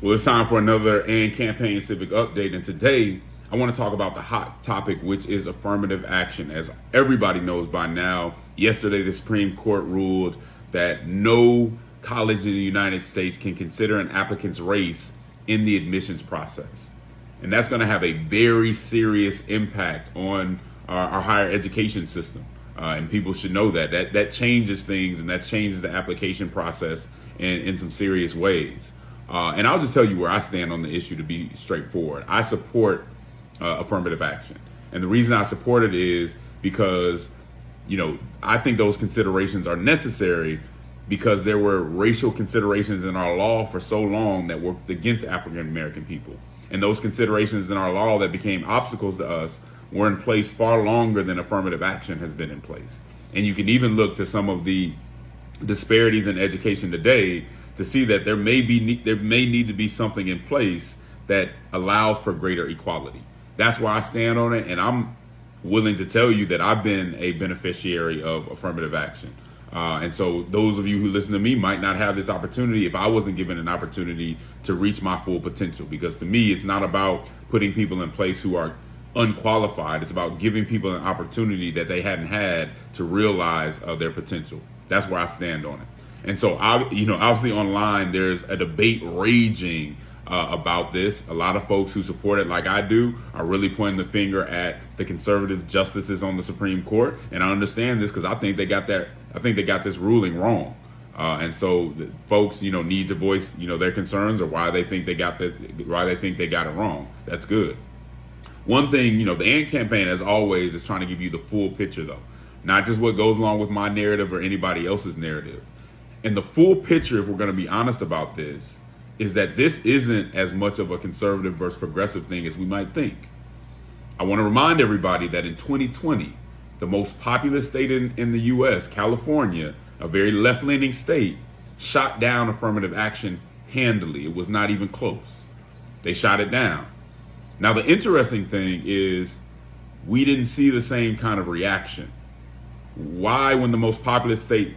Well, it's time for another AND Campaign Civic update, and today I want to talk about the hot topic, which is affirmative action. As everybody knows by now, yesterday the Supreme Court ruled that no college in the United States can consider an applicant's race in the admissions process. And that's going to have a very serious impact on our higher education system. And people should know that. That changes things, and that changes the application process in some serious ways. And I'll just tell you where I stand on the issue to be straightforward. I support affirmative action. And the reason I support it is because, I think those considerations are necessary because there were racial considerations in our law for so long that worked against African American people. And those considerations in our law that became obstacles to us were in place far longer than affirmative action has been in place. And you can even look to some of the disparities in education today to see that there may need to be something in place that allows for greater equality. That's where I stand on it, and I'm willing to tell you that I've been a beneficiary of affirmative action. And so those of you who listen to me might not have this opportunity if I wasn't given an opportunity to reach my full potential. Because to me, it's not about putting people in place who are unqualified. It's about giving people an opportunity that they hadn't had to realize their potential. That's where I stand on it. And so, obviously online, there's a debate raging about this. A lot of folks who support it, like I do, are really pointing the finger at the conservative justices on the Supreme Court. And I understand this because I think they got this ruling wrong. And so folks, need to voice, their concerns or why they think they got it wrong. That's good. One thing, the AND campaign, as always, is trying to give you the full picture, though, not just what goes along with my narrative or anybody else's narrative. And the full picture, if we're going to be honest about this, is that this isn't as much of a conservative versus progressive thing as we might think. I want to remind everybody that in 2020, the most populous state in the U.S., California, a very left-leaning state, shot down affirmative action handily. It was not even close. They shot it down. Now, the interesting thing is we didn't see the same kind of reaction. Why, when the most populous state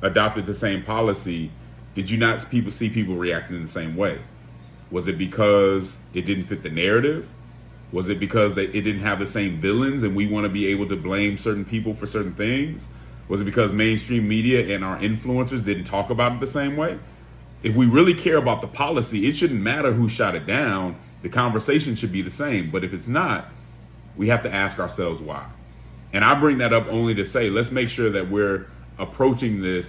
adopted the same policy, did you not see people reacting in the same way? Was it because it didn't fit the narrative? Was it because it didn't have the same villains and we want to be able to blame certain people for certain things? Was it because mainstream media and our influencers didn't talk about it the same way? If we really care about the policy, it shouldn't matter who shot it down. The conversation should be the same. But if it's not, we have to ask ourselves why. And I bring that up only to say, let's make sure that we're approaching this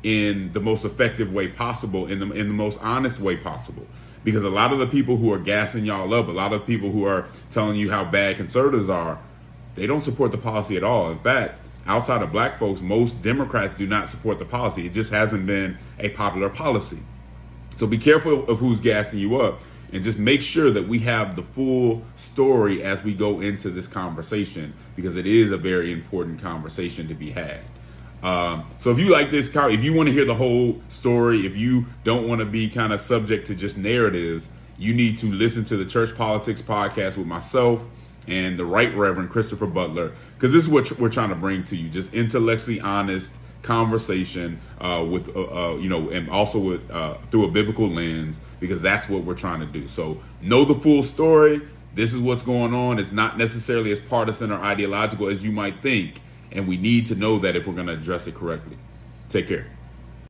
in the most effective way possible, in the most honest way possible. Because a lot of the people who are gassing y'all up, a lot of people who are telling you how bad conservatives are, they don't support the policy at all. In fact, outside of black folks, most Democrats do not support the policy. It just hasn't been a popular policy. So be careful of who's gassing you up, and just make sure that we have the full story as we go into this conversation, because it is a very important conversation to be had. So if you like this, if you want to hear the whole story, if you don't want to be kind of subject to just narratives, you need to listen to the Church Politics podcast with myself and the Right Reverend Christopher Butler, because this is what we're trying to bring to you, just intellectually honest conversation and also with through a biblical lens, because that's what we're trying to do. So know the full story. This is what's going on. It's not necessarily as partisan or ideological as you might think. And we need to know that if we're going to address it correctly. Take care.